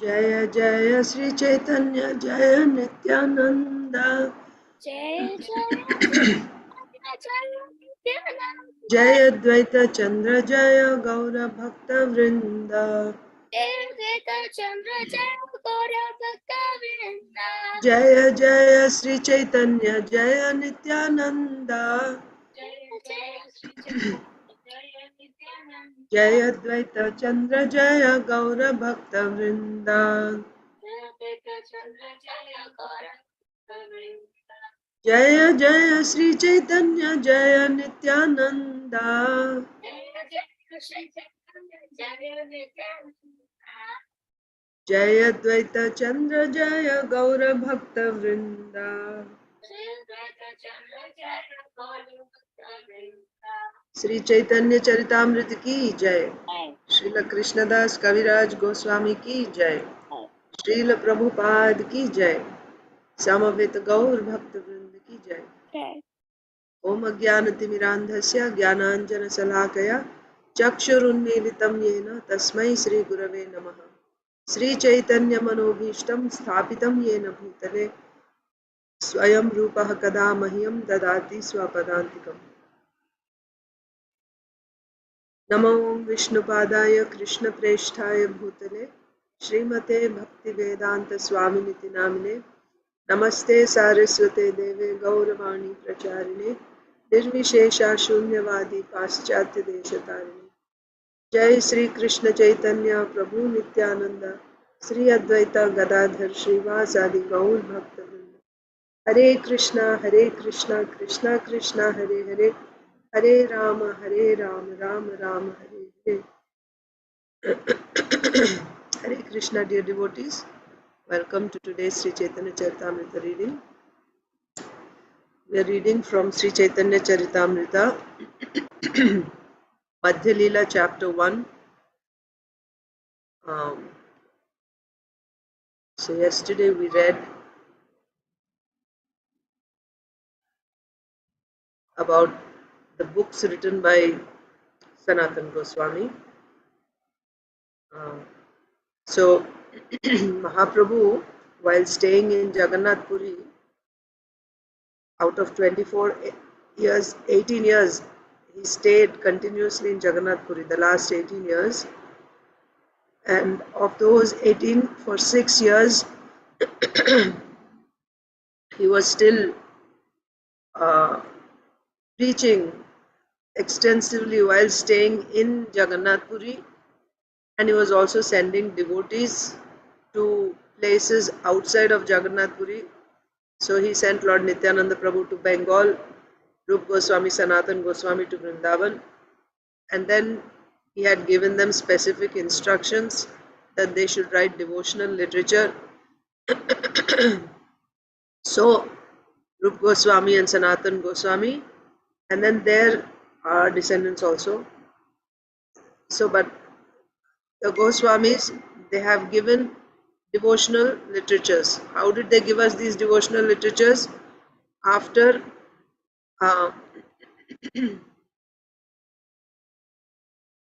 Jaya Jaya Sri Caitanya Jaya Nityananda Jai Jai Jaya Dvaita Chandra Jaya Gaura Bhakta Vrinda Jaya Jaya Sri Chaitanya Jaya Nityananda Jaya Dvaita Chandra Jaya Gaura Bhakta Vrinda Jaya Jaya Sri Chaitanya Jaya Nityananda Jaya Dvaita Chandra Jaya Gaura Bhakta Vrinda Sri Chaitanya Charitamrita ki jai. Srila Krishnadas Kaviraj Goswami ki jai. Srila Prabhupada ki jai. Samaveta Gaur Bhakta Vrinda ki jai. Om Ajnanatimmirandhasya Jnananjana Salakaya Chakshurunmilitam Yena Tasmai Sri Gurave Namaha. Sri Chaitanya Manobhishtam Sthapitam Yena Bhutale Swayam Rupaha Kada Mahyam Dadati Swapadantikam. Namo Vishnupadaya Krishna Preshthaya Bhutale Srimate Bhaktivedanta Swaminiti Namine Namaste Saraswate Deve Gauravani Pracharine Nirvishesha Shunyavadi Paschatya Deshatarine Jai Sri Krishna Chaitanya Prabhu Nityananda Sri Advaita Gadadhar Srivasadi Gaur Bhaktavrinda Hare Krishna Krishna Krishna Hare Hare Hare Rama Rama Rama Hare Hare. Hare Krishna, dear devotees. Welcome to today's Sri Chaitanya Charitamrita reading. We are reading from Sri Chaitanya Charitamrita, Madhya Leela, chapter 1. So yesterday we read about the books written by Sanatana Goswami. So Mahaprabhu, while staying in Jagannath Puri, out of 24 years, 18 years, he stayed continuously in Jagannath Puri, the last 18 years. And of those 18, for 6 years, he was still preaching extensively while staying in Jagannath Puri, and he was also sending devotees to places outside of Jagannath Puri. So he sent Lord Nityananda Prabhu to Bengal, Rup Goswami, Sanatan Goswami to Vrindavan, and then he had given them specific instructions that they should write devotional literature. So Rup Goswami and Sanatan Goswami, and then there are descendants also. So, but the Goswamis, they have given devotional literatures. How did they give us these devotional literatures? After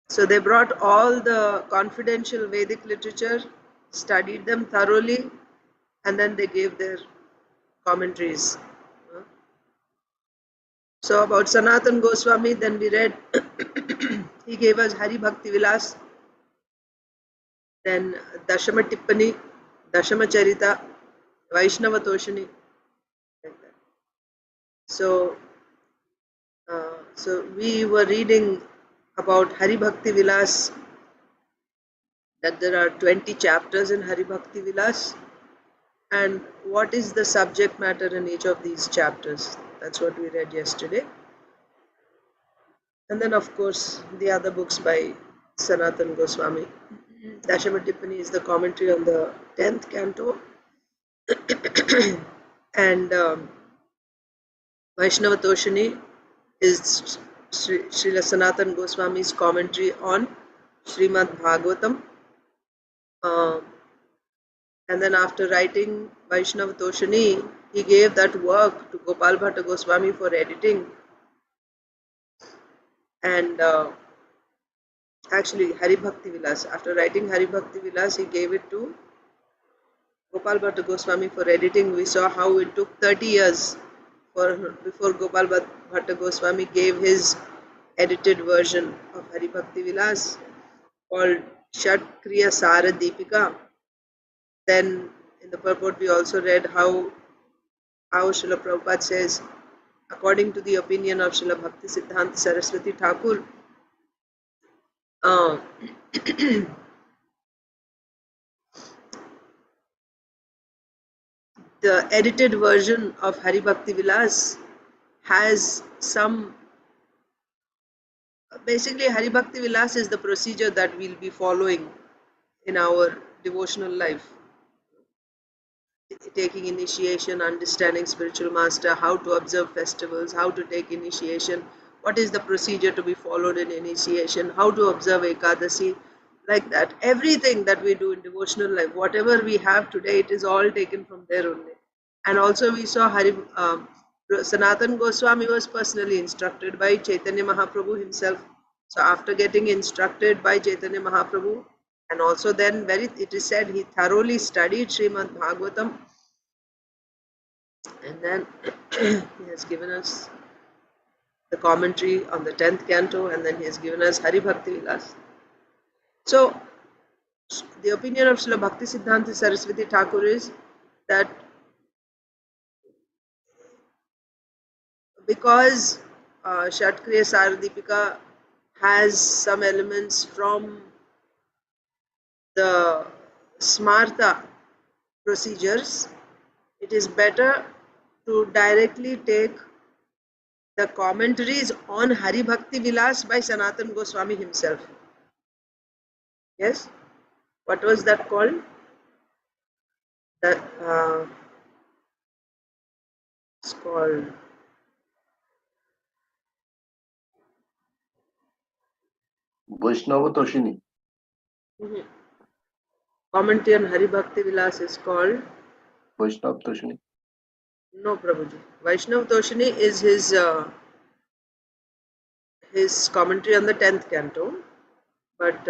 so they brought all the confidential Vedic literature, studied them thoroughly, and then they gave their commentaries. So about Sanatan Goswami, then we read he gave us Hari Bhakti Vilas, then Dashama Tippani, Dashama Charita, Vaishnava Toshini, like that. So we were reading about Hari Bhakti Vilas, that there are 20 chapters in Hari Bhakti Vilas, and what is the subject matter in each of these chapters. That's what we read yesterday. And then of course the other books by Sanatan Goswami. Dashama Tippani is the commentary on the 10th canto, and Vaishnava Toshini is Srila Sanatan Goswami's commentary on Srimad Bhagavatam. And then after writing Vaishnava Toshini, he gave that work to Gopal Bhatta Goswami for editing. And actually Hari Bhakti Vilas, after writing Hari Bhakti Vilas, he gave it to Gopal Bhatta Goswami for editing. We saw how it took 30 years before Gopal Bhatta Goswami gave his edited version of Hari Bhakti Vilas called Shat Kriya Sara Deepika. Then in the purport we also read how Srila Prabhupada says, according to the opinion of Srila Bhakti Siddhanta Saraswati Thakur, uh, the edited version of Hari Bhakti Vilas has some. Basically, Hari Bhakti Vilas is the procedure that we'll be following in our devotional life. Taking initiation, understanding spiritual master, how to observe festivals, how to take initiation, what is the procedure to be followed in initiation, how to observe Ekadasi, like that. Everything that we do in devotional life, whatever we have today, it is all taken from there only. And also we saw Sanatan Goswami was personally instructed by Chaitanya Mahaprabhu himself. So after getting instructed by Chaitanya Mahaprabhu, and also then it is said he thoroughly studied Srimad Bhagavatam, and then he has given us the commentary on the 10th canto, and then he has given us Hari Bhakti Vilas. So the opinion of Srila Bhakti Siddhanta Saraswati Thakur is that because Shatkriya Saradipika has some elements from the Smarta procedures, it is better to directly take the commentaries on Hari Bhakti Vilas by Sanatan Goswami himself. Yes? What was that called? That it's called Vaishnava Toshini. Commentary on Hari Bhakti Vilas is called Vaishnava Toshini. No, Prabhuji. Vaishnav Toshini is his commentary on the 10th canto, but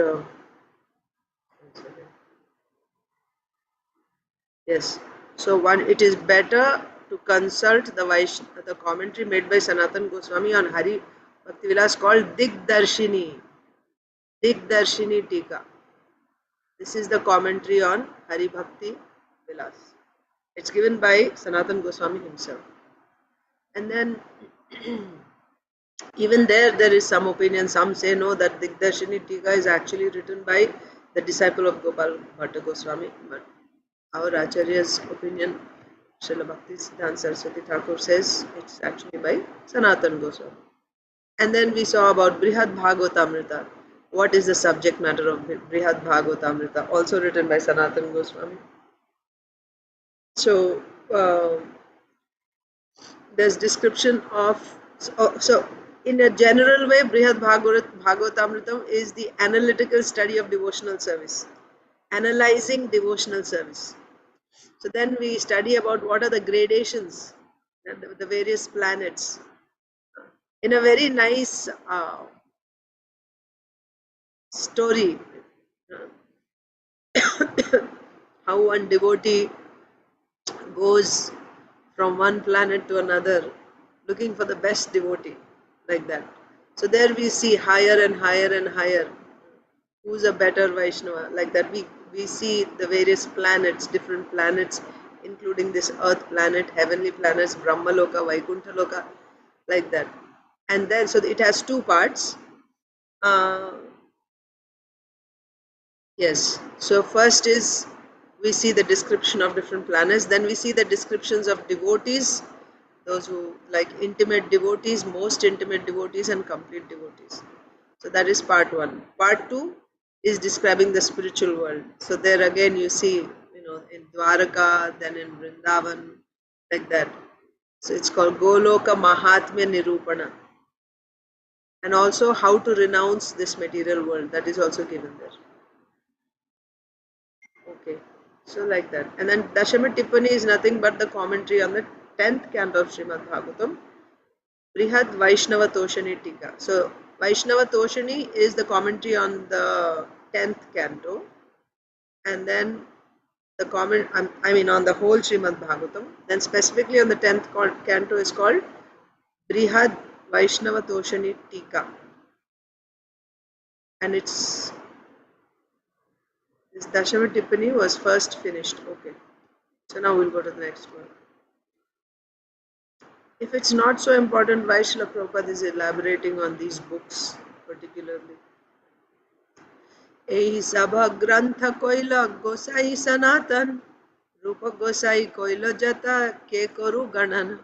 yes. So it is better to consult the commentary made by Sanatan Goswami on Hari Bhakti Vilas called Digdarshini Tika. This is the commentary on Hari Bhakti Vilas. It's given by Sanatan Goswami himself. And then even there is some opinion. Some say no, that Digdarshini Tika is actually written by the disciple of Gopal Bhatta Goswami. But our Acharya's opinion, Srila Bhakti Siddhanta Saraswati Thakur, says it's actually by Sanatan Goswami. And then we saw about Brihad Bhagavatamrita. What is the subject matter of Brihad Bhagavatamrita? Also written by Sanatan Goswami. So there's description of so in a general way, Brihad Bhagavatamritam is the analytical study of devotional service, analyzing devotional service. So then we study about what are the gradations and the various planets in a very nice story. How one devotee goes from one planet to another looking for the best devotee, like that. So there we see higher and higher and higher. Who's a better Vaishnava? Like that, we see the various planets, different planets, including this earth planet, heavenly planets, Brahmaloka, Vaikuntha-loka, like that. And then, so it has two parts. Yes. So first is we see the description of different planets. Then we see the descriptions of devotees, those who like intimate devotees, most intimate devotees, and complete devotees. So that is part one. Part two is describing the spiritual world. So there again you see, in Dwaraka, then in Vrindavan, like that. So it's called Goloka Mahatmya Nirupana. And also how to renounce this material world, that is also given there. Okay, so like that. And then Dashama Tippani is nothing but the commentary on the 10th canto of Srimad Bhagavatam, Brihad Vaishnava Toshani Tika. So Vaishnava Toshani is the commentary on the 10th canto, and then the comment, I mean on the whole Srimad Bhagavatam. Then specifically on the 10th canto is called Brihad Vaishnava Toshani Tika. And this Dashama Tippani was first finished. Okay. So now we'll go to the next one. If it's not so important, why Srila Prabhupada is elaborating on these books particularly? Ehi sabha grantha koila gosai sanatan, rupa gosai koila jata ke koru ganana.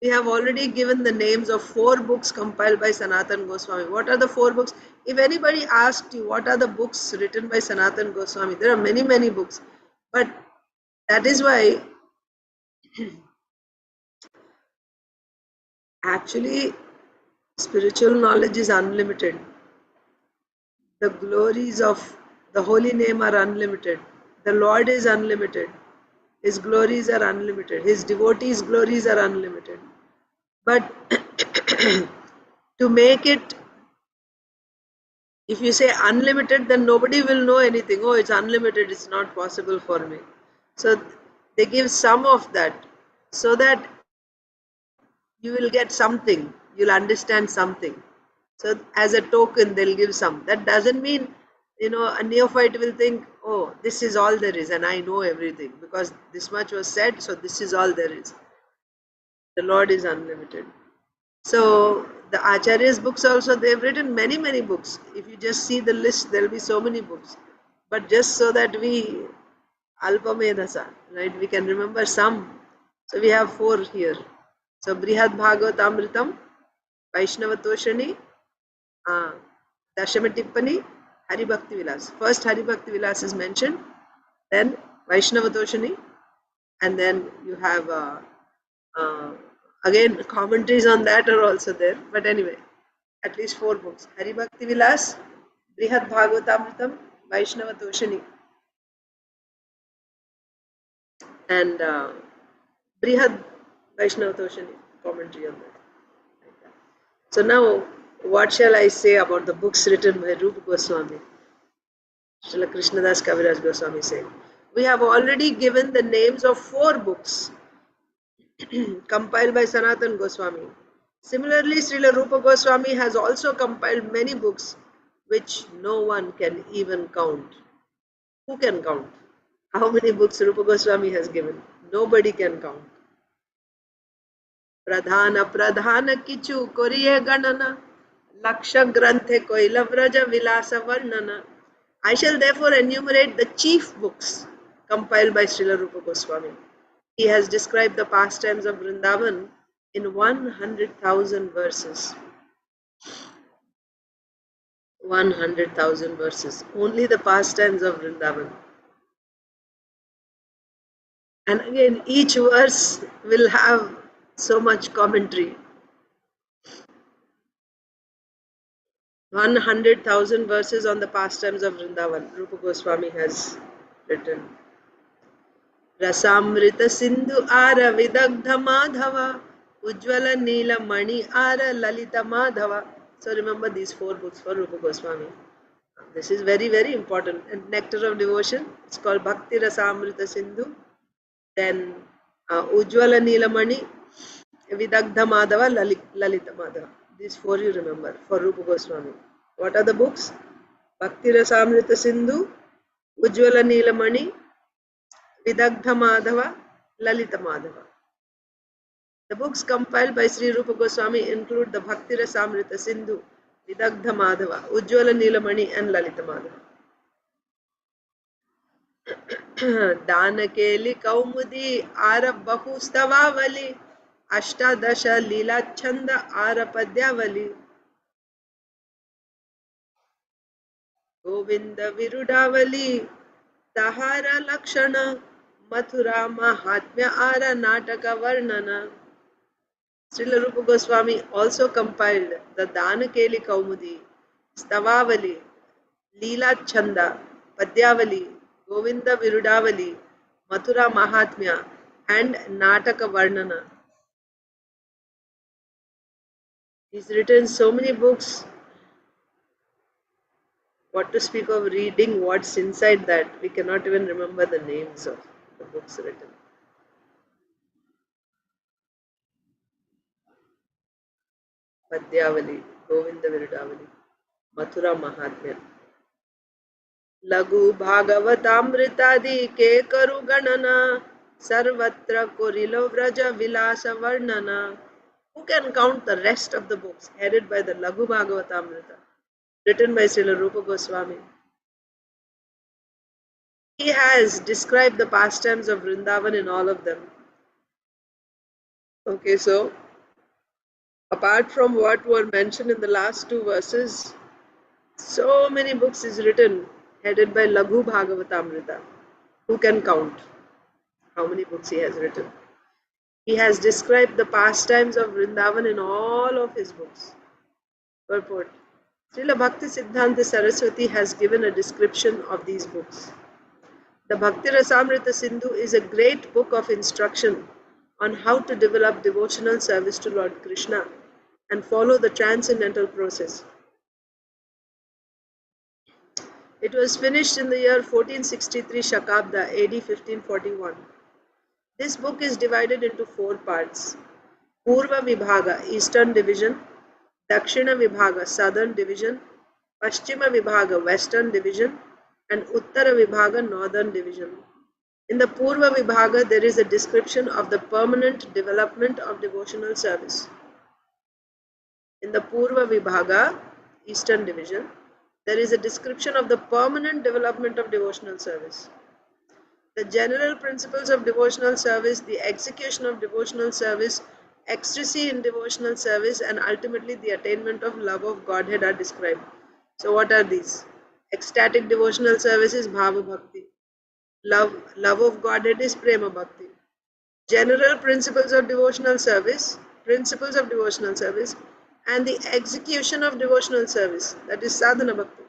We have already given the names of 4 books compiled by Sanatan Goswami. What are the 4 books? If anybody asked you what are the books written by Sanatan Goswami, there are many, many books. But that is why actually spiritual knowledge is unlimited. The glories of the holy name are unlimited. The Lord is unlimited. His glories are unlimited. His devotees' glories are unlimited. But to make it, if you say unlimited, then nobody will know anything. Oh, it's unlimited, it's not possible for me. So they give some of that so that you will get something, you'll understand something. So as a token, they'll give some. That doesn't mean, a neophyte will think, oh, this is all there is and I know everything because this much was said, so this is all there is. The Lord is unlimited. So the Acharya's books also, they've written many, many books. If you just see the list, there'll be so many books. But just so that we, Alpamedasa, right, we can remember some. So we have 4 here. So Brihad Bhagavatamritam, Vaishnava Toshani, Dashama Tippani, Hari Bhakti Vilas. First Hari Bhakti Vilas is mentioned, then Vaishnava Toshani, and then you have again commentaries on that are also there. But anyway, at least 4 books: Hari Bhakti Vilas, Brihad Bhagavatamritam, Vaishnava Toshani, and Brihad Vaishnava Toshani commentary on that. So now, what shall I say about the books written by Rupa Goswami? Srila Krishnadas Kaviraj Goswami said, we have already given the names of 4 books compiled by Sanatan Goswami. Similarly, Srila Rupa Goswami has also compiled many books which no one can even count. Who can count? How many books Rupa Goswami has given? Nobody can count. Pradhana Pradhana Kichu Koriye Ganana Laksha Granthe Koila Vraja Vilasa Varnana. I shall therefore enumerate the chief books compiled by Srila Rupa Goswami. He has described the pastimes of Vrindavan in 100,000 verses. 100,000 verses. Only the pastimes of Vrindavan. And again, each verse will have so much commentary. 100,000 verses on the pastimes of Vrindavan. Rupa Goswami has written. Rasamrita Sindhu Ara Vidagdha Madhava Ujjvala Neela Mani Ara Lalita Madhava. So remember these 4 books for Rupa Goswami. This is very, very important. And Nectar of Devotion, it's called Bhakti Rasamrita Sindhu. Then Ujjvala Neela Mani, Vidagdha Madhava, Lalita Madhava. These 4 you remember for Rupa Goswami. What are the books? Bhakti Rasamrita Sindhu, Ujjvala Neelamani, Vidagdha Madhava, Lalita Madhava. The books compiled by Sri Rupa Goswami include the Bhakti Rasamrita Sindhu, Vidagdha Madhava, Ujjvala Neelamani and Lalita Madhava. Danakeli Kaumudi Ara Bahustavavali, Ashtadasha Leela Chanda Ara Padyavali. Govinda Virudavali, Tahara Lakshana, Mathura Mahatmya Ara Nataka Varnana. Srila Rupa Goswami also compiled the Danakeli Kaumudi, Stavavali, Leela Chanda, Padyavali, Govinda Virudavali, Mathura Mahatmya, and Nataka Varnana. He's written so many books. What to speak of reading what's inside that? We cannot even remember the names of the books written. Padhyavali, Govinda Viridavali, Mathura Mahatmya. लघु भागवतामृतादि के करु गणना सर्वत्र कुरिलो व्रज विलास वर्णना. Who can count the rest of the books headed by the Laghu Bhagavatamrita, written by Srila Rupa Goswami? He has described the pastimes of Vrindavan in all of them. Okay, so apart from what were mentioned in the last two verses, so many books is written headed by Laghu Bhagavatamrita. Who can count how many books he has written? He has described the pastimes of Vrindavan in all of his books. Purport. Srila Bhakti Siddhanta Saraswati has given a description of these books. The Bhakti Rasamrita Sindhu is a great book of instruction on how to develop devotional service to Lord Krishna and follow the transcendental process. It was finished in the year 1463 Shakabda, AD 1541. This book is divided into four parts. Purva Vibhaga, Eastern Division, Dakshina Vibhaga, Southern Division, Paschima Vibhaga, Western Division, and Uttara Vibhaga, Northern Division. In the Purva Vibhaga, there is a description of the permanent development of devotional service. In the Purva Vibhaga, Eastern Division, there is a description of the permanent development of devotional service. The general principles of devotional service, the execution of devotional service, ecstasy in devotional service, and ultimately the attainment of love of Godhead are described. So what are these? Ecstatic devotional service is Bhava Bhakti. Love of Godhead is Prema Bhakti. General principles of devotional service, and the execution of devotional service, that is Sadhana Bhakti.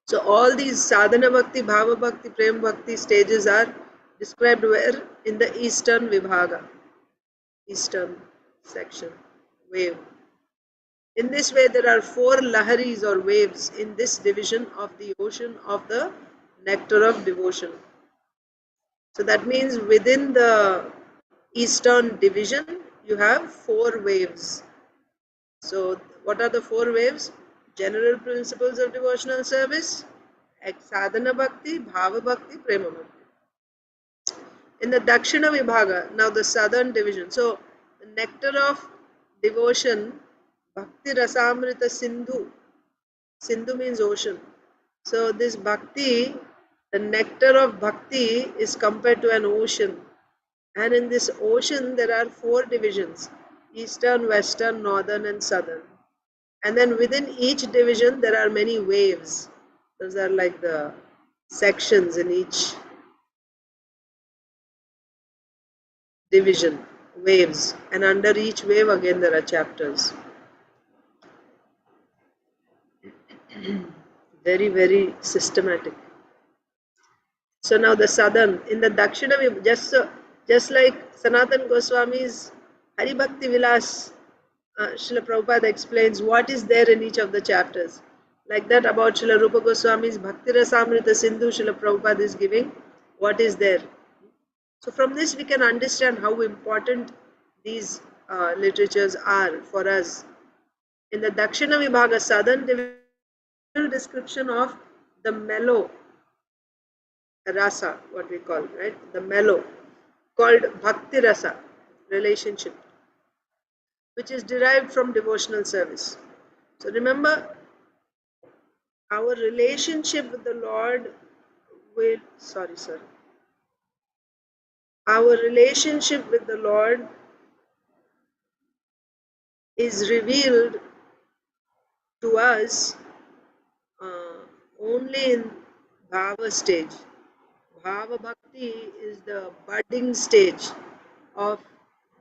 So all these Sadhana Bhakti, Bhava Bhakti, Prem Bhakti stages are described where? In the Eastern Vibhaga, Eastern section, wave. In this way, there are four laharis or waves in this division of the ocean of the nectar of devotion. So that means within the Eastern division, you have four waves. So what are the four waves? General principles of devotional service, Sadhana Bhakti, Bhava Bhakti, Prema Bhakti. In the Dakshina Vibhaga, now the southern division. So the nectar of devotion, Bhakti Rasamrita Sindhu. Sindhu means ocean. So this Bhakti, the nectar of Bhakti is compared to an ocean. And in this ocean there are four divisions: Eastern, Western, Northern and Southern. And then within each division there are many waves. Those are like the sections in each division, waves. And under each wave again there are chapters. Very, very systematic. So now the southern, in the Dakshina, just like Sanatan Goswami's Hari Bhakti Vilas, Srila Prabhupada explains what is there in each of the chapters. Like that about Srila Rupa Goswami's Bhakti Rasamrita Sindhu, Srila Prabhupada is giving what is there. So from this we can understand how important these literatures are for us. In the Dakshina Vibhaga, southern division, description of the mellow rasa, what we call, right? The mellow, called Bhakti Rasa, relationship, which is derived from devotional service. So remember, our relationship with the Lord will, our relationship with the Lord is revealed to us only in Bhava stage. Bhava Bhakti is the budding stage of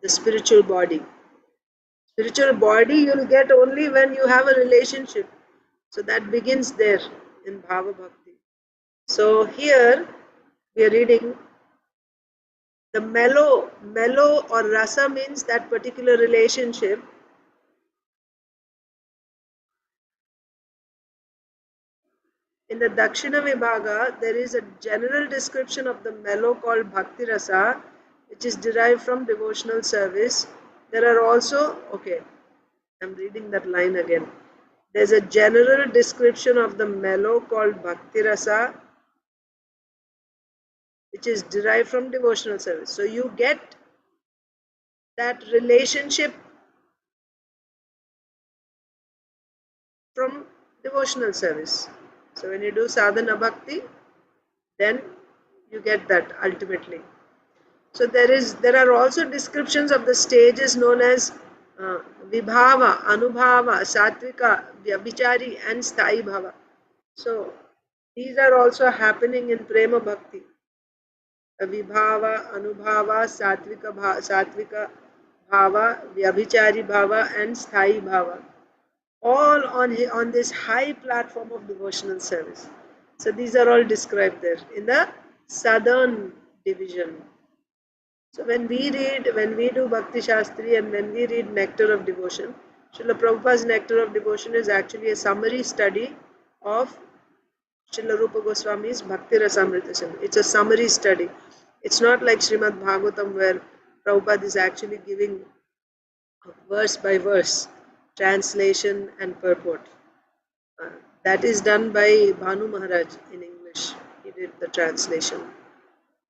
the spiritual body. Spiritual body you'll get only when you have a relationship. So that begins there in Bhava Bhakti. So here we are reading the mellow or rasa means that particular relationship. In the Dakshina Vibhaga, there is a general description of the mellow called Bhakti Rasa, which is derived from devotional service. There are also, okay, I'm reading that line again. There's a general description of the mellow called Bhakti Rasa, which is derived from devotional service. So you get that relationship from devotional service. So when you do sadhana bhakti, then you get that ultimately. So there are also descriptions of the stages known as vibhava, anubhava, satvika, vyabhichari, and sthayi bhava. So these are also happening in prema bhakti. Vibhava, anubhava, satvika bhava, vyabhichari bhava, and sthayi bhava. All on this high platform of devotional service. So these are all described there in the southern division. So when we do Bhakti Shastri and when we read Nectar of Devotion, Srila Prabhupada's Nectar of Devotion is actually a summary study of Srila Rupa Goswami's Bhakti Rasamrita Sindhu. It's a summary study. It's not like Srimad Bhagavatam where Prabhupada is actually giving verse by verse translation and purport. That is done by Bhanu Maharaj in English. He did the translation.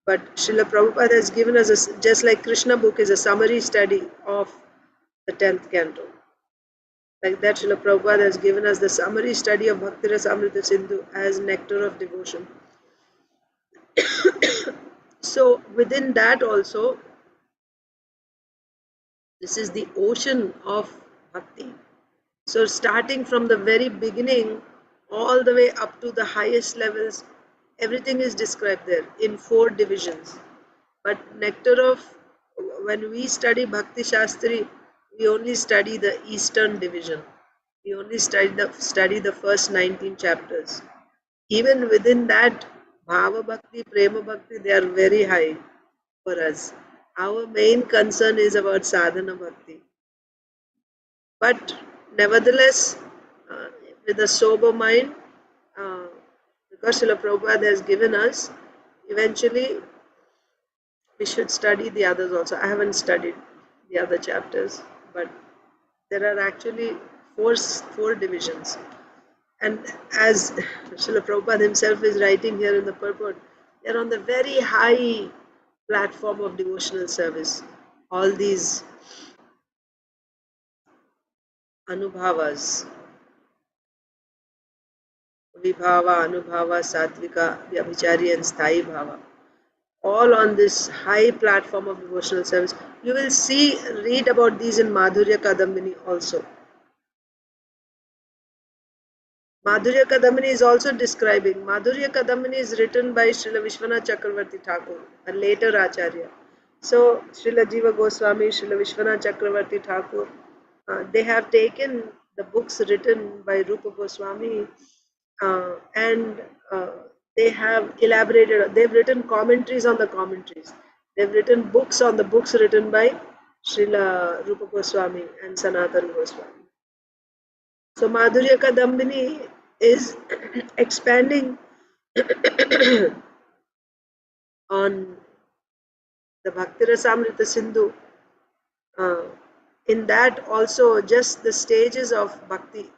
But Srila Prabhupada has given us, just like Krishna book is a summary study of the 10th canto. Like that, Srila Prabhupada has given us the summary study of Bhakti Rasamrita Sindhu as nectar of devotion. So within that also, this is the ocean of bhakti. So starting from the very beginning, all the way up to the highest levels, everything is described there in 4 divisions. But when we study Bhakti Shastri, we only study the Eastern division. We only study the first 19 chapters. Even within that, Bhava Bhakti, Prema Bhakti, they are very high for us. Our main concern is about Sadhana Bhakti. But nevertheless, with a sober mind, because Srila Prabhupada has given us, eventually we should study the others also. I haven't studied the other chapters, but there are actually four divisions. And as Srila Prabhupada himself is writing here in the purport, they are on the very high platform of devotional service. All these anubhavas, vibhava, anubhava, satvika, vyabhichari, and sthayi bhava, all on this high platform of devotional service. You will read about these in Madhurya Kadambini also. Madhurya Kadambini is also describing. Madhurya Kadambini is written by Srila Vishwanath Chakravarti Thakur, a later Acharya. So Srila Jiva Goswami, Srila Vishwanath Chakravarti Thakur, they have taken the books written by Rupa Goswami and they have elaborated. They've written commentaries on the commentaries. They've written books on the books written by Srila Rupa Goswami and Sanatana Goswami. So Madhurya Kadambini is expanding on the Bhakti Rasamrita Sindhu. In that also just the stages of bhakti,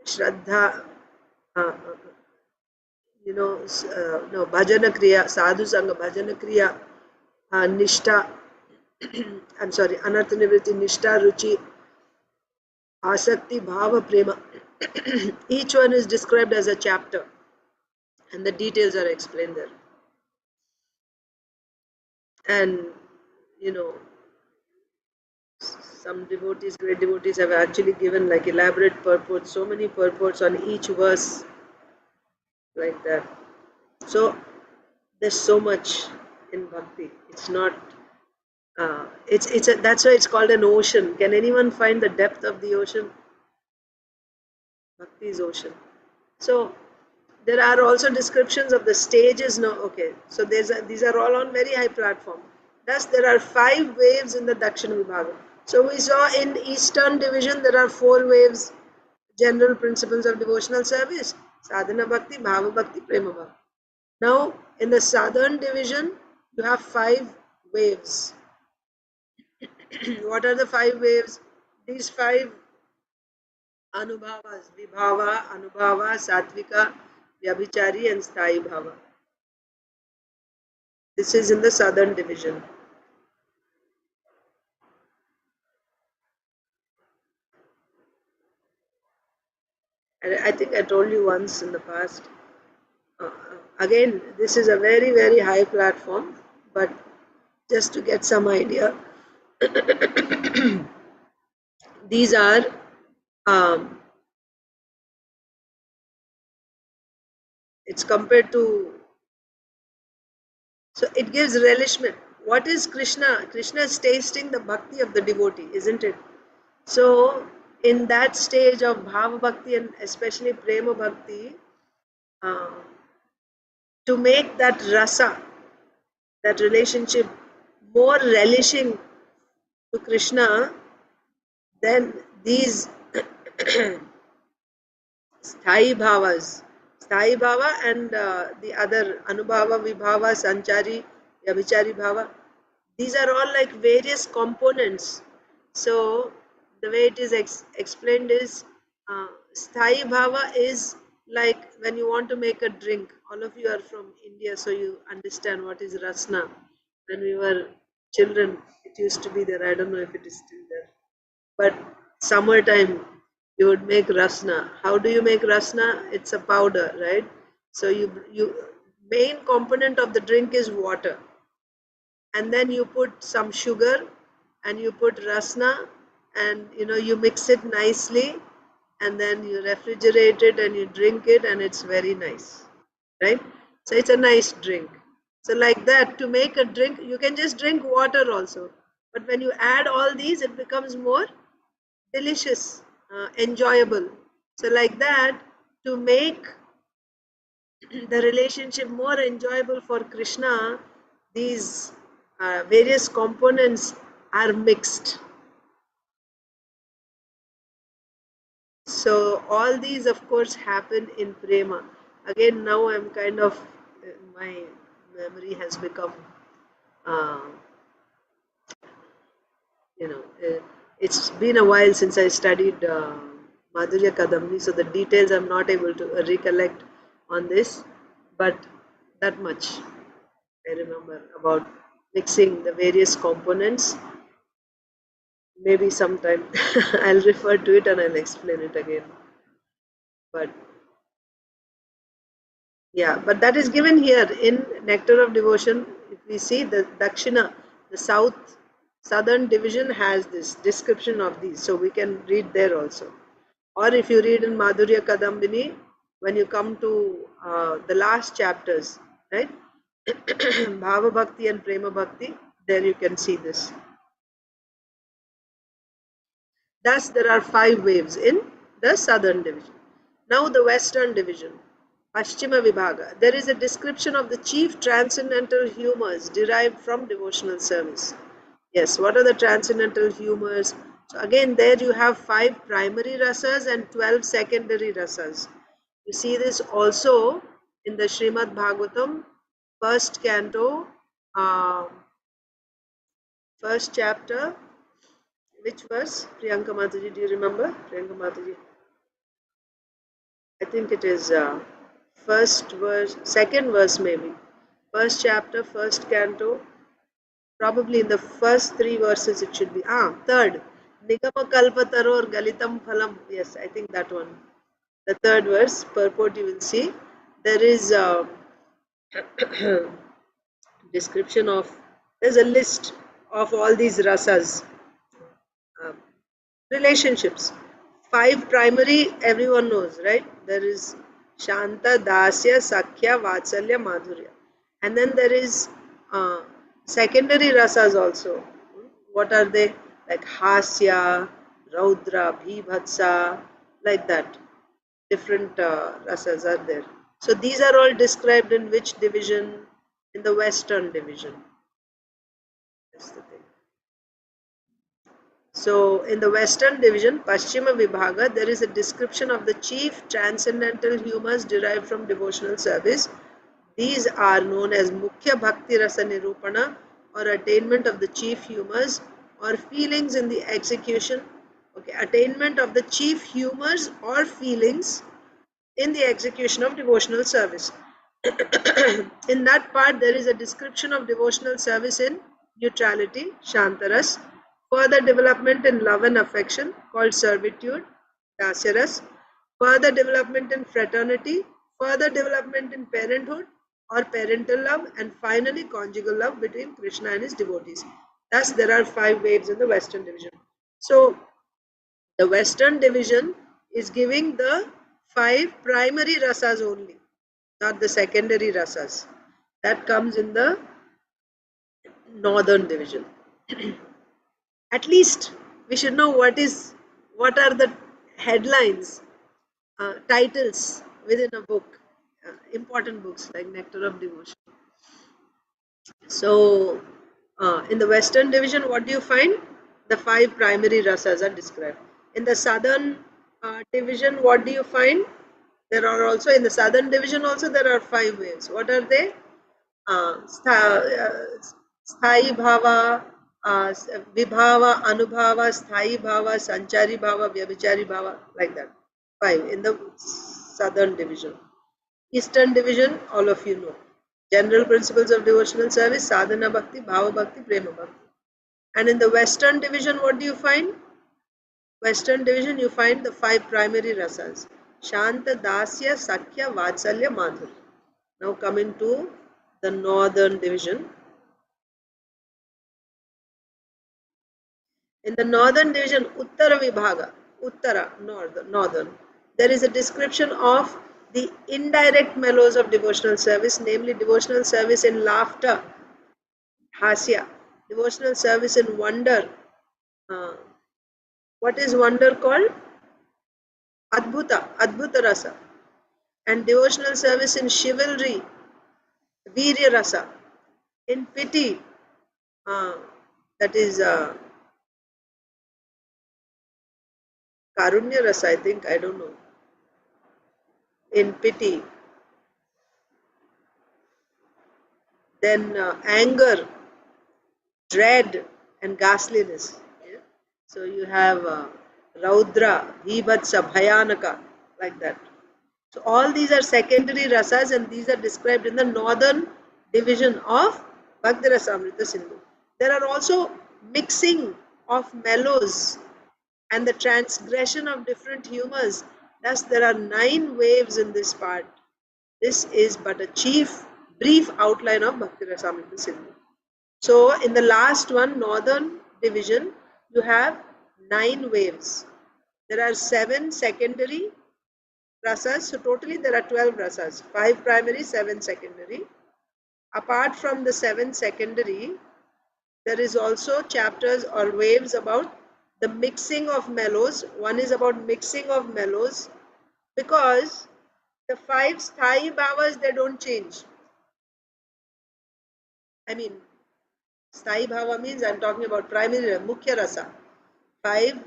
Shraddha, no, Bhajana Kriya, Sadhu Sangha, Bhajana Kriya, Nishtha, I'm sorry, Anartha Nivritti, Nishtha, Ruchi, Asakti, Bhava, Prema. Each one is described as a chapter and the details are explained there. And, some devotees, great devotees, have actually given like elaborate purports, so many purports on each verse, like that. So there's so much in bhakti. It's not. That's why it's called an ocean. Can anyone find the depth of the ocean? Bhakti is ocean. So there are also descriptions of the stages. No, okay. So these are all on very high platform. Thus, there are 5 waves in the Dakshina Vibhaga. So we saw in Eastern Division there are 4 waves. general principles of devotional service: sadhana bhakti, bhava bhakti, prema bhakti. Now, in the southern division, you have 5 waves. What are the 5 waves? These 5 anubhavas: vibhava, anubhava, satvika, vyabhichari, and sthayi bhava. This is in the southern division. And I think I told you once in the past. Again, this is a very, very high platform, but just to get some idea, these are it's compared to, so it gives relishment. What is Krishna? Krishna is tasting the bhakti of the devotee, isn't it? So in that stage of bhava bhakti and especially prema bhakti, uh, to make that rasa, that relationship, more relishing to Krishna, then these Sthai bhavas, Sthai bhava and the other Anubhava, Vibhava, Sanchari, Vyabhichari bhava, these are all like various components. So the way it is explained is Sthai bhava is like when you want to make a drink. All of you are from India, so you understand what is rasna. When we were children, it used to be there. I don't know if it is still there. But summertime, you would make rasna. How do you make rasna? It's a powder, right? So you main component of the drink is water, and then you put some sugar, and you put rasna, and you mix it nicely, and then you refrigerate it and you drink it, and it's very nice, right? So it's a nice drink. So like that, to make a drink, you can just drink water also, but when you add all these, it becomes more delicious, enjoyable. So like that, to make the relationship more enjoyable for Krishna, these various components are mixed. So all these of course happen in prema. Again, now I'm kind of, my memory has become, uh, it's been a while since I studied Madhurya Kadambi, so the details I'm not able to recollect on this, but that much I remember about mixing the various components. Maybe sometime I'll refer to it and I'll explain it again. But yeah, but that is given here in Nectar of Devotion. If we see the Dakshina, the southern division has this description of these, so we can read there also. Or if you read in Madhurya Kadambini, when you come to the last chapters, right? Bhava Bhakti and Prema Bhakti, there you can see this. Thus, there are 5 waves in the southern division. Now, the western division, Paschima Vibhaga. There is a description of the chief transcendental humors derived from devotional service. Yes, what are the transcendental humors? So, again, there you have 5 primary rasas and 12 secondary rasas. You see this also in the Srimad Bhagavatam, first canto, first chapter. Which verse? Priyanka Mataji, do you remember? Priyanka Mataji. I think it is first verse, second verse maybe. First chapter, first canto. Probably in the first 3 verses it should be. Third. Nigama kalpataror galitam phalam. Yes, I think that one. The third verse, purport you will see. There is a description of, there's a list of all these rasas. Relationships. 5 primary, everyone knows, right? There is Shanta, Dasya, Sakhya, Vatsalya, Madhurya. And then there is secondary rasas also. What are they? Like Hasya, Raudra, Bhibhatsa, like that. Different rasas are there. So these are all described in which division? In the western division. That's the thing. So in the Western division, Paschima Vibhaga, there is a description of the chief transcendental humours derived from devotional service. These are known as Mukhya Bhakti Rasa Nirupana, or attainment of the chief humours, or feelings in the execution. Okay, attainment of the chief humours or feelings in the execution of devotional service. In that part, there is a description of devotional service in neutrality, Shantaras, further development in love and affection, called servitude, Dasyaras, further development in fraternity, further development in parenthood or parental love, and finally conjugal love between Krishna and his devotees. Thus, there are 5 waves in the Western division. So, the Western division is giving the 5 primary rasas only, not the secondary rasas. That comes in the Northern division. At least we should know what are the headlines, titles within a book, important books like Nectar of Devotion. So, in the Western division, what do you find? The 5 primary rasas are described. In the Southern division, what do you find? There are also, in the Southern division also, there are 5 waves. What are they? Sthai Bhava, Vibhava, Anubhava, Sthai Bhava, Sanchari Bhava, Vyabhichari Bhava, like that. 5 in the Southern division. Eastern division, all of you know. General principles of devotional service, sadhana bhakti, bhava bhakti, prema bhakti. And in the Western division, what do you find? Western division, you find the 5 primary rasas. Shanta, Dasya, Sakya, Vatsalya, Madhurya. Now coming to the Northern division. In the Northern division, Uttara Vibhaga, Uttara, Northern, there is a description of the indirect mellows of devotional service, namely devotional service in laughter, Hasya, devotional service in wonder. What is wonder called? Adbhuta Rasa. And devotional service in chivalry, Virya Rasa. In pity, that is Karunya Rasa, I think, I don't know. In pity. Then anger, dread, and ghastliness. Yeah? So you have Raudra, Vibhatsa, Bhayanaka, like that. So all these are secondary rasas, and these are described in the Northern division of Bhakti Rasamrita Sindhu. There are also mixing of mellows and the transgression of different humours. Thus, there are 9 waves in this part. This is but a brief outline of Bhakti Rasamrita Sindhu. So, in the last one, Northern division, you have 9 waves. There are 7 secondary rasas. So, totally there are 12 rasas. 5 primary, 7 secondary. Apart from the 7 secondary, there is also chapters or waves about the mixing of mellows. One is about mixing of mellows, because the 5 sthai bhavas, they don't change. I mean, sthai bhava means I'm talking about primary, mukhya rasa. 5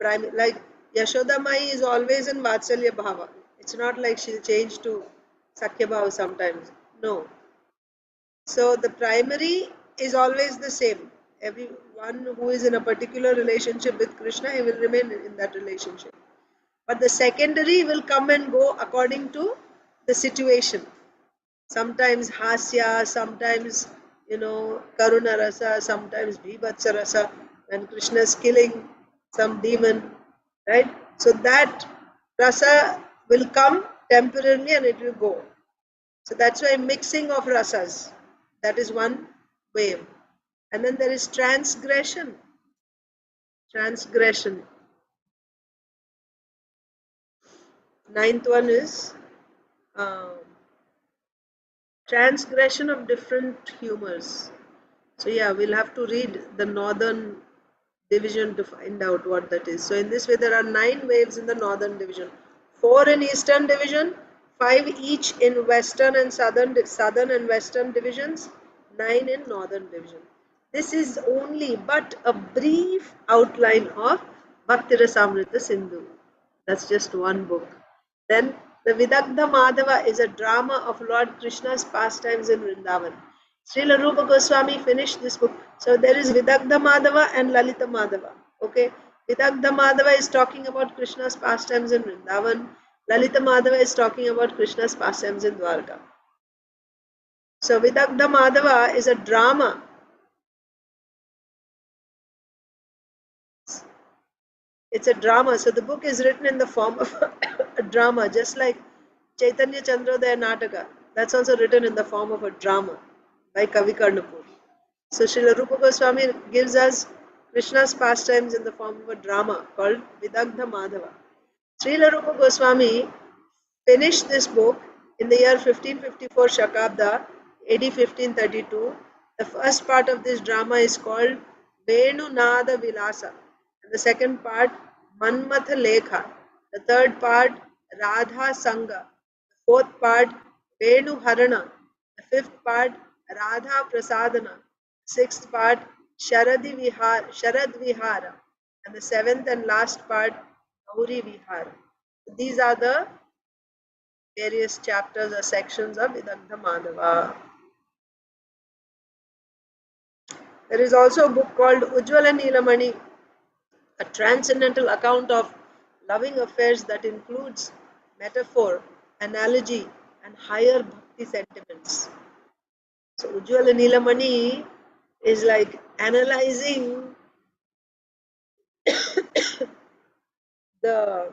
primary, like Yashoda Mai is always in Vatsalya bhava. It's not like she'll change to Sakya bhava sometimes. No. So the primary is always the same. Everyone who is in a particular relationship with Krishna, he will remain in that relationship. But the secondary will come and go according to the situation. Sometimes Hasya, sometimes, Karuna Rasa, sometimes Bhibhatsa Rasa, when Krishna is killing some demon, right? So that Rasa will come temporarily and it will go. So that's why mixing of rasas, that is one wave. And then there is transgression. Ninth one is transgression of different humors. So yeah, we'll have to read the Northern division to find out what that is. So in this way, there are 9 waves in the Northern division, 4 in Eastern division, 5 each in Western and Southern and Western divisions, 9 in Northern division. This is only but a brief outline of Bhakti Rasamrita Sindhu. That's just one book. Then the Vidagdha Madhava is a drama of Lord Krishna's pastimes in Vrindavan. Srila Rupa Goswami finished this book. So there is Vidagdha Madhava and Lalita Madhava. Okay, Vidagdha Madhava is talking about Krishna's pastimes in Vrindavan. Lalita Madhava is talking about Krishna's pastimes in Dwarka. So Vidagdha Madhava is a drama. It's a drama. So the book is written in the form of a drama, just like Chaitanya Chandrodaya Nataka. That's also written in the form of a drama by Kavi Karnapur. So Srila Rupa Goswami gives us Krishna's pastimes in the form of a drama called Vidagdha Madhava. Srila Rupa Goswami finished this book in the year 1554 Shakabda, AD 1532. The first part of this drama is called Venu Nada Vilasa, and the second part Manmatha Lekha, the third part Radha Sangha, the fourth part Venu Harana, the fifth part Radha Prasadana, the sixth part Sharad Vihara, and the seventh and last part Gauri Vihara. These are the various chapters or sections of Vidagdha Madhava. There is also a book called Ujjvala Nilamani, a transcendental account of loving affairs that includes metaphor, analogy, and higher bhakti sentiments. So Ujjvala Nilamani is like analyzing the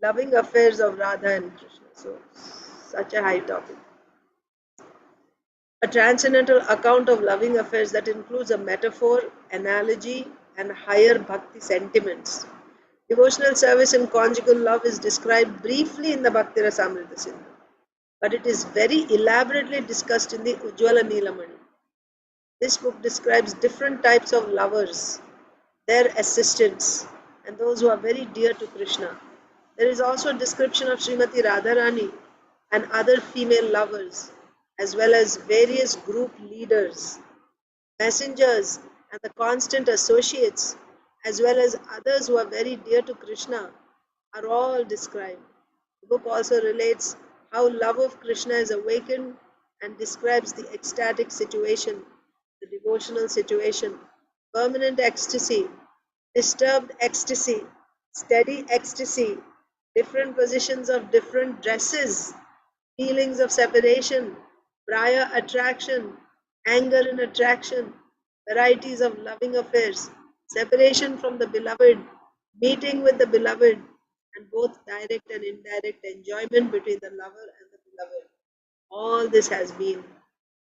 loving affairs of Radha and Krishna. So such a high topic. A transcendental account of loving affairs that includes a metaphor, analogy, and higher bhakti sentiments. Devotional service and conjugal love is described briefly in the Bhakti Rasamrita Sindhu, but it is very elaborately discussed in the Ujjvala Nilamani. This book describes different types of lovers, their assistants, and those who are very dear to Krishna. There is also a description of Srimati Radharani and other female lovers, as well as various group leaders, messengers, and the constant associates, as well as others who are very dear to Krishna, are all described. The book also relates how love of Krishna is awakened and describes the ecstatic situation, the devotional situation, permanent ecstasy, disturbed ecstasy, steady ecstasy, different positions of different dresses, feelings of separation, prior attraction, anger and attraction, varieties of loving affairs, separation from the beloved, meeting with the beloved, and both direct and indirect enjoyment between the lover and the beloved. All this has been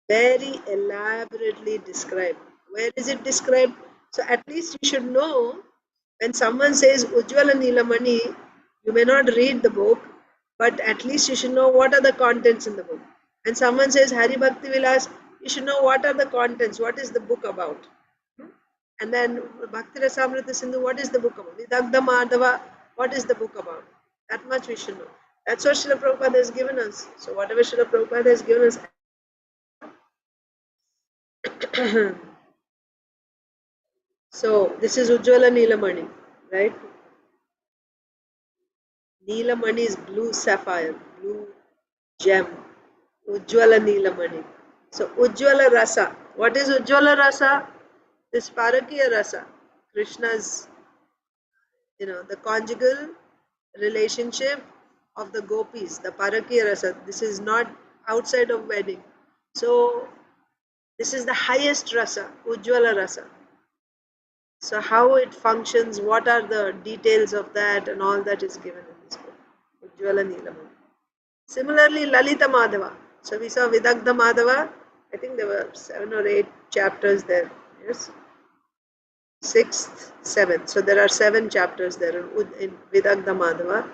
very elaborately described. Where is it described? So at least you should know when someone says Ujjvala Nilamani, you may not read the book, but at least you should know what are the contents in the book. When someone says Hari Bhakti Vilas, you should know what are the contents, what is the book about. And then Bhakti Rasamrita Sindhu, what is the book about? Vidagdha Madhava, what is the book about? That much we should know. That's what Srila Prabhupada has given us. So whatever Srila Prabhupada has given us. So this is Ujjvala Nilamani, right? Nilamani is blue sapphire, blue gem. Ujjvala Nilamani. So Ujjvala Rasa. What is Ujjvala Rasa? This Parakiya Rasa. Krishna's, the conjugal relationship of the gopis, the Parakiya Rasa. This is not outside of wedding. So this is the highest Rasa, Ujjvala Rasa. So how it functions, what are the details of that, and all that is given in this book. Ujjvala Nilamani. Similarly, Lalita Madhava. So we saw Vidagdha Madhava. I think there were 7 or 8 chapters there. Yes, 6th, 7th. So there are 7 chapters there in Vidagdha Madhava.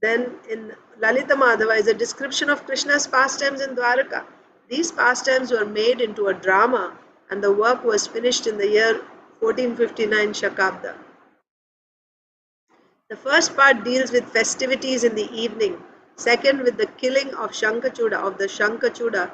Then in Lalita Madhava is a description of Krishna's pastimes in Dwaraka. These pastimes were made into a drama, and the work was finished in the year 1459 Shakabda. The first part deals with festivities in the evening, second with the killing of the Shankachuda,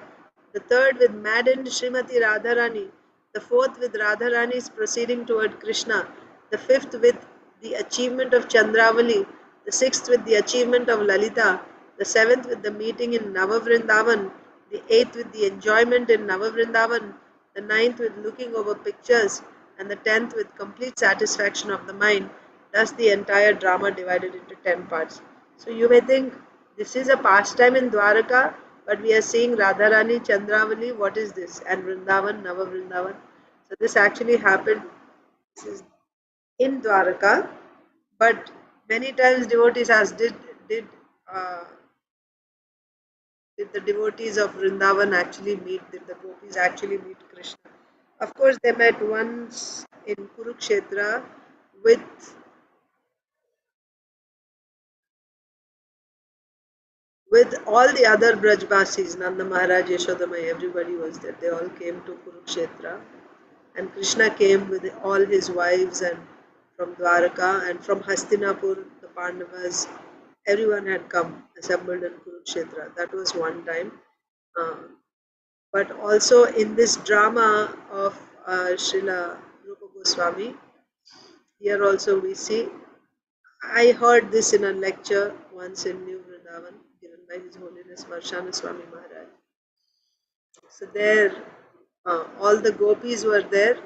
the third with maddened Srimati Radharani, the fourth with Radharani's proceeding toward Krishna, the fifth with the achievement of Chandravali, the sixth with the achievement of Lalita, the seventh with the meeting in Navavrindavan, the eighth with the enjoyment in Navavrindavan, the ninth with looking over pictures, and the 10th with complete satisfaction of the mind. Thus, the entire drama divided into 10 parts. So, you may think this is a pastime in Dwaraka, but we are seeing Radharani, Chandravali, what is this? And Vrindavan, Nava Vrindavan. So, this actually happened this is in Dwaraka, but many times devotees asked, uh, did the devotees of Vrindavan actually meet, did the gopis actually meet Krishna? Of course, they met once in Kurukshetra with all the other Brajbasis, Nanda Maharaj, Yashodamai, everybody was there. They all came to Kurukshetra, and Krishna came with all his wives and from Dwaraka and from Hastinapur, the Pandavas, everyone had come assembled in Kurukshetra. That was one time. Uh, but also in this drama of Srila Rupa Goswami, here also we see, I heard this in a lecture once in New Vrindavan given by His Holiness Varshana Swami Maharaj. So there, all the gopis were there,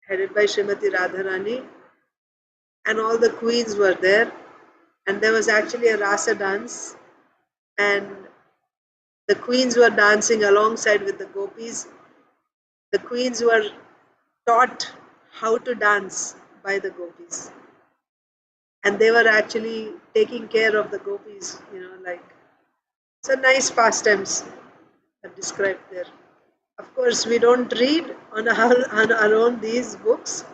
headed by Srimati Radharani, and all the queens were there, and there was actually a rasa dance, and the queens were dancing alongside with the gopis. The queens were taught how to dance by the gopis, and they were actually taking care of the gopis, like so nice pastimes are described there. Of course, we don't read on our own these books,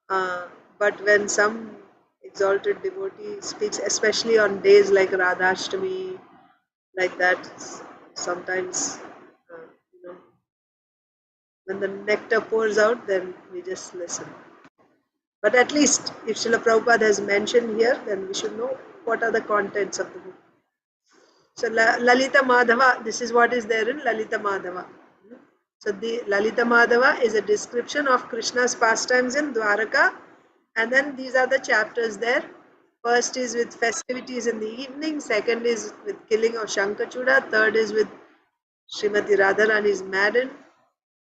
but when some exalted devotee speaks, especially on days like Radhashtami, like that, sometimes, uh, you know, when the nectar pours out, then we just listen. But at least, if Srila Prabhupada has mentioned here, then we should know what are the contents of the book. So Lalita Madhava, this is what is there in Lalita Madhava. So the Lalita Madhava is a description of Krishna's pastimes in Dwaraka, and then these are the chapters there. First is with festivities in the evening, second is with killing of Shankachuda, third is with Srimati Radharani's maiden,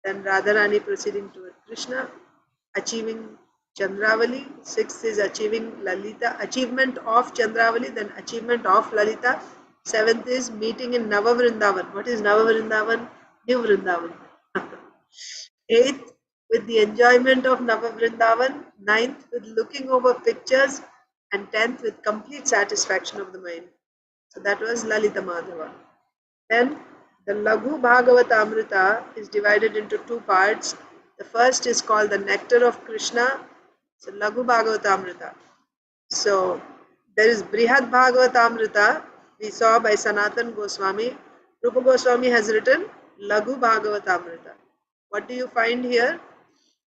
then Radharani proceeding toward Krishna, achieving Chandravali, sixth is achieving Lalita, achievement of Chandravali, then achievement of Lalita, seventh is meeting in Navavrindavan. What is Navavrindavan? New Vrindavan. Eighth, with the enjoyment of Navavrindavan. Ninth, with looking over pictures. And 10th, with complete satisfaction of the mind. So that was Lalita Madhava. Then the Laghu Bhagavatamrita is divided into two parts. The first is called the Nectar of Krishna. So Laghu Bhagavatamrita. So there is Brihad Bhagavatamrita, we saw by Sanatan Goswami. Rupa Goswami has written Laghu Bhagavatamrita. What do you find here?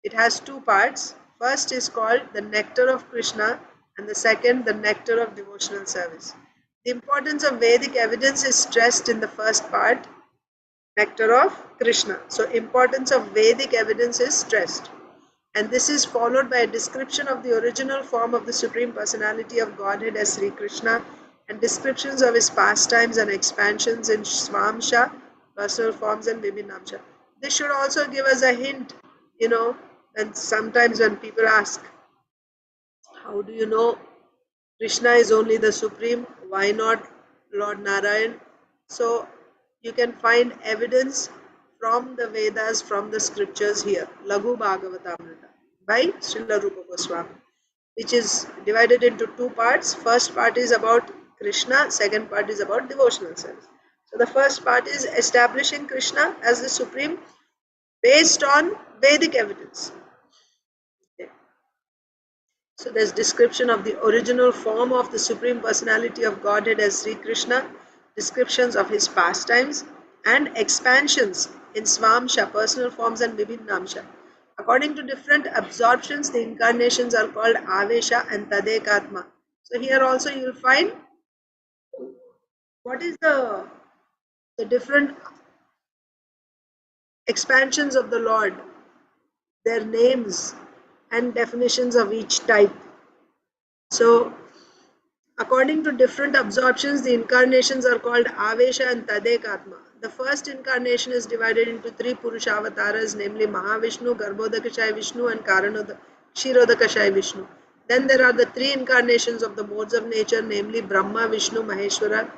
It has two parts. First is called the Nectar of Krishna, and the second, the Nectar of Devotional Service. The importance of Vedic evidence is stressed in the first part, Nectar of Krishna. So, importance of Vedic evidence is stressed. And this is followed by a description of the original form of the Supreme Personality of Godhead as Sri Krishna, and descriptions of his pastimes and expansions in Swamsha, personal forms, and Vibhinamsha. This should also give us a hint, and sometimes when people ask, how do you know Krishna is only the Supreme? Why not Lord Narayan? So you can find evidence from the Vedas, from the scriptures here. Laghu Bhagavatamrita by Srila Rupa Goswami, which is divided into two parts. First part is about Krishna, second part is about devotional service. So the first part is establishing Krishna as the Supreme based on Vedic evidence. Okay. So there's description of the original form of the Supreme Personality of Godhead as Sri Krishna, descriptions of his pastimes, and expansions in Swamsha, personal forms, and Vibhinnamsha. According to different absorptions, the incarnations are called Avesha and Tadekatma. So here also you will find what is the different expansions of the Lord. their names and definitions of each type. So, according to different absorptions, the incarnations are called Avesha and Tadekatma. The first incarnation is divided into three Purusha avatars, namely Mahavishnu, Garbhodakashaya Vishnu, and Kshirodakashaya Vishnu. Then there are the three incarnations of the modes of nature, namely Brahma, Vishnu, Maheshwara,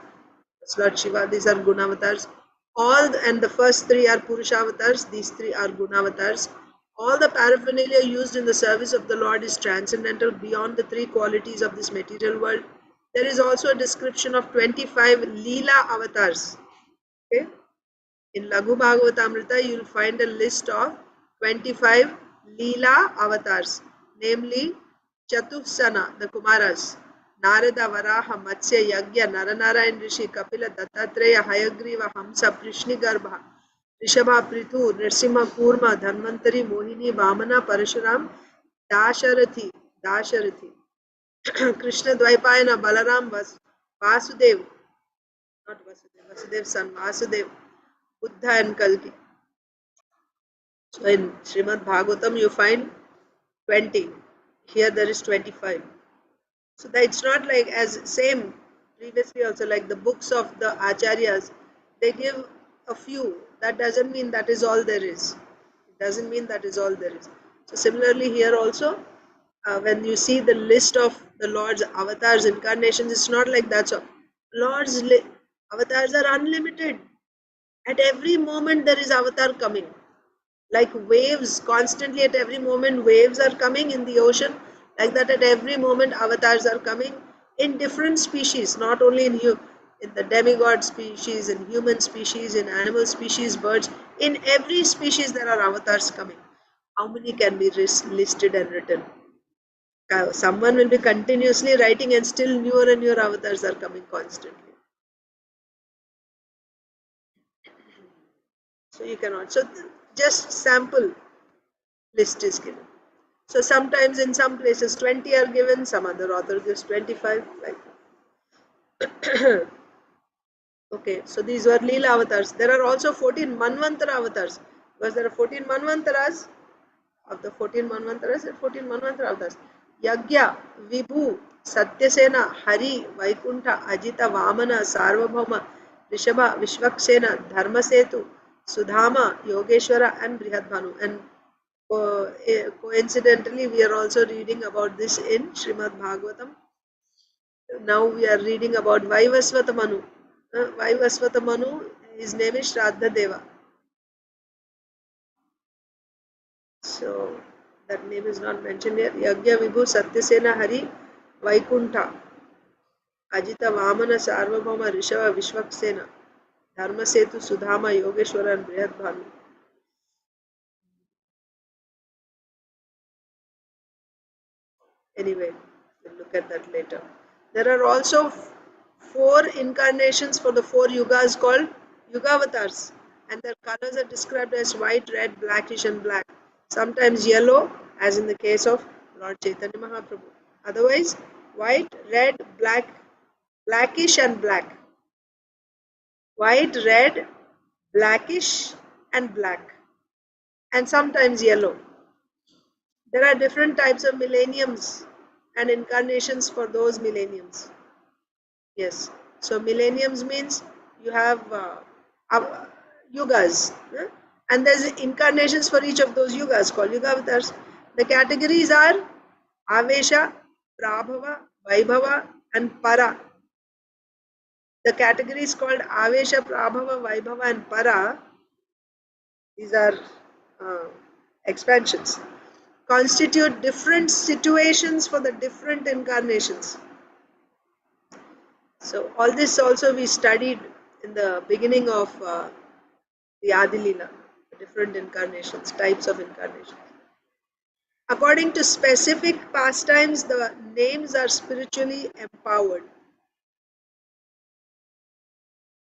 Lord Shiva. These are Gunavatars. And the first three are Purushavatars. These three are Gunavatars. All the paraphernalia used in the service of the Lord is transcendental beyond the three qualities of this material world. There is also a description of 25 Leela avatars. Okay? In Laghu Bhagavatamrita, you will find a list of 25 Leela avatars, namely Chatursana, the Kumaras, Narada, Varaha, Matsya, Yagya, Naranarayan Rishi, Kapila, Dattatreya, Hayagriva, Hamsa, Prishnigarbha, Rishabha, Prithu, Nrsimha, Kurma, Dhanvantari, Mohini, Vamana, Parashuram, Dasharathi, Krishna, Dvaipayana, Balaram, Vasudev, not Vasudev, Vasudev's son, Vasudev, Buddha and Kalki. So in Srimad Bhagavatam you find 20. Here there is 25. So that it's not like as same previously also like the books of the acharyas, they give a few. That doesn't mean that is all there is. It doesn't mean that is all there is. So similarly here also, when you see the list of the Lord's avatars, incarnations, it's not like that. So Lord's avatars are unlimited. At every moment there is avatar coming. Like waves, constantly at every moment waves are coming in the ocean. Like that at every moment avatars are coming in different species, not only in the demigod species, in human species, in animal species, birds. In every species there are avatars coming. How many can be listed and written? Someone will be continuously writing and still newer and newer avatars are coming constantly. So you cannot. So just sample list is given. So sometimes in some places 20 are given, some other author gives 25. Like okay, so these were Leela avatars. There are also 14 Manvantara avatars. Because there are 14 Manvantaras. Of the 14 Manvantaras, there are 14 Manvantara avatars. Yagya, Vibhu, Satyasena, Hari, Vaikuntha, Ajita, Vamana, Sarvabhauma, Rishabha, Vishvaksena, Dharmasetu, Sudhama, Yogeshwara, and Brihadbhanu. And coincidentally, we are also reading about this in Srimad Bhagavatam. Now we are reading about Vaivasvata Manu. Vaivasvata Manu, his name is Shraddha Deva. So that name is not mentioned here. Yagya Vibhu Satyasena Hari Vaikuntha Ajita Vamana Sarvabhauma Rishava Vishvaksena Dharmasetu Sudhama Yogeshwara and Brihadbhanu. Anyway, we'll look at that later. There are also 4 incarnations for the 4 yugas called Yugavatars, and their colors are described as white, red, blackish, and black. Sometimes yellow, as in the case of Lord Chaitanya Mahaprabhu. Otherwise, white, red, black, blackish, and black. White, red, blackish, and black. And sometimes yellow. There are different types of millenniums and incarnations for those millenniums. Yes. So millenniums means you have yugas. And there's incarnations for each of those yugas called yugavatars. The categories are Avesha, Prabhava, Vaibhava, and Para. The categories called Avesha, Prabhava, Vaibhava, and Para, these are expansions, constitute different situations for the different incarnations. So all this also we studied in the beginning of the Adi Leela, the different incarnations, types of incarnations. According to specific pastimes, the names are spiritually empowered.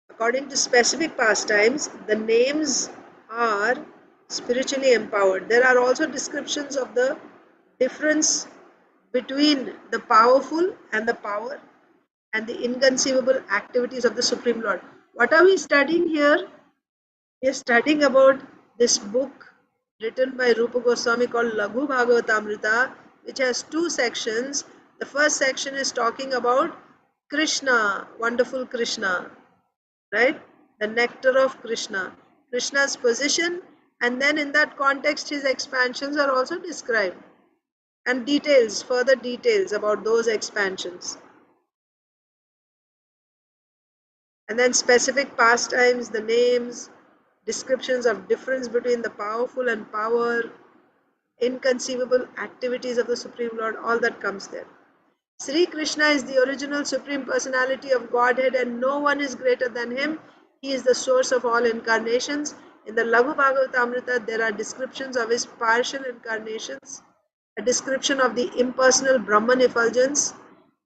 According to specific pastimes, the names are spiritually empowered. There are also descriptions of the difference between the powerful and the power and the inconceivable activities of the Supreme Lord. What are we studying here? We are studying about this book written by Rupa Goswami called Laghu Bhagavatamrita, which has 2 sections. The first section is talking about Krishna, wonderful Krishna, right? The nectar of Krishna, Krishna's position, and then in that context, his expansions are also described, and details, further details about those expansions. And then specific pastimes, the names, descriptions of difference between the powerful and power, inconceivable activities of the Supreme Lord, all that comes there. Sri Krishna is the original Supreme Personality of Godhead and no one is greater than him. He is the source of all incarnations. In the Laghu Bhagavatamrita, there are descriptions of his partial incarnations, a description of the impersonal Brahman effulgence,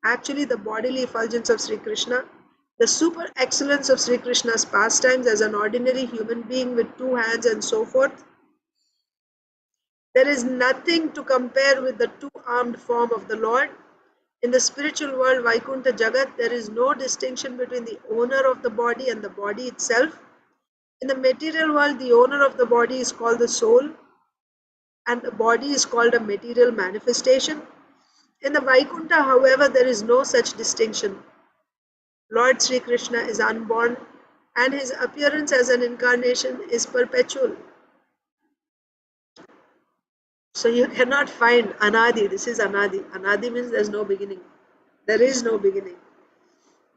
actually the bodily effulgence of Sri Krishna, the super excellence of Sri Krishna's pastimes as an ordinary human being with 2 hands and so forth. There is nothing to compare with the 2-armed form of the Lord. In the spiritual world, Vaikuntha Jagat, there is no distinction between the owner of the body and the body itself. In the material world, the owner of the body is called the soul, and the body is called a material manifestation. In the Vaikuntha, however, there is no such distinction. Lord Sri Krishna is unborn, and his appearance as an incarnation is perpetual. So you cannot find Anadi. This is Anadi. Anadi means there's no beginning. There is no beginning.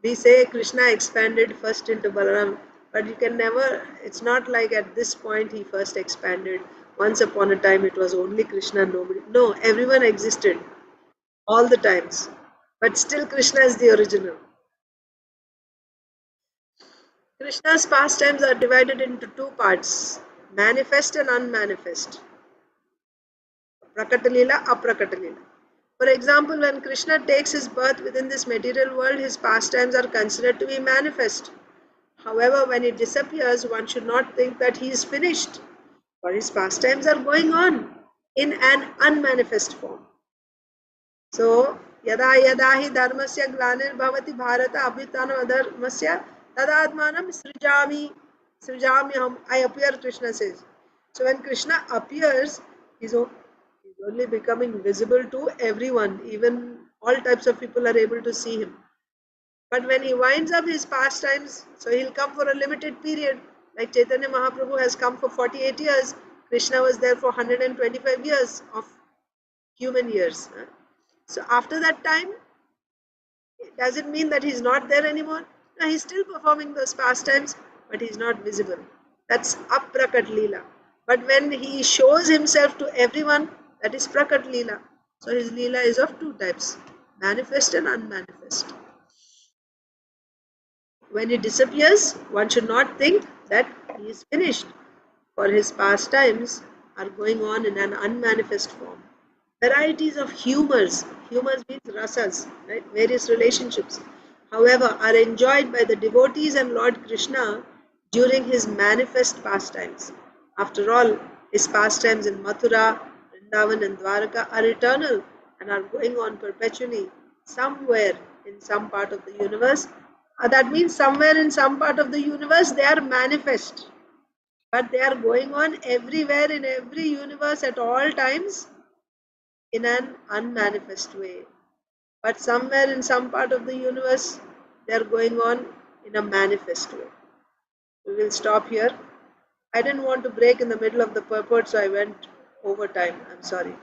We say Krishna expanded first into Balaram, but you can never, it's not like at this point he first expanded. Once upon a time it was only Krishna, nobody. No, everyone existed all the times. But still Krishna is the original. Krishna's pastimes are divided into 2 parts, manifest and unmanifest. Prakata Leela, Aprakata Leela. For example, when Krishna takes his birth within this material world, his pastimes are considered to be manifest. However, when he disappears, one should not think that he is finished, for his pastimes are going on in an unmanifest form. So, yada yada hi dharmasya glanir bhavati bharata abhitana adharmasya tadatmanam srijamyaham, I appear, Krishna says. So when Krishna appears, he's only becoming visible to everyone, even all types of people are able to see him. But when he winds up his pastimes, so he'll come for a limited period. Like Chaitanya Mahaprabhu has come for 48 years, Krishna was there for 125 years of human years. So after that time, does it mean that he's not there anymore? No, he's still performing those pastimes, but he's not visible. That's aprakat leela. But when he shows himself to everyone, that is prakat leela. So his leela is of 2 types, manifest and unmanifest. When he disappears, one should not think that he is finished, for his pastimes are going on in an unmanifest form. Varieties of humors means rasas, right? Various relationships, however, are enjoyed by the devotees and Lord Krishna during his manifest pastimes. After all, his pastimes in Mathura, Vrindavan and Dwaraka are eternal and are going on perpetually somewhere in some part of the universe. That means somewhere in some part of the universe they are manifest, but they are going on everywhere in every universe at all times in an unmanifest way. But somewhere in some part of the universe they are going on in a manifest way. We will stop here. I didn't want to break in the middle of the purport, so I went over time. I'm sorry.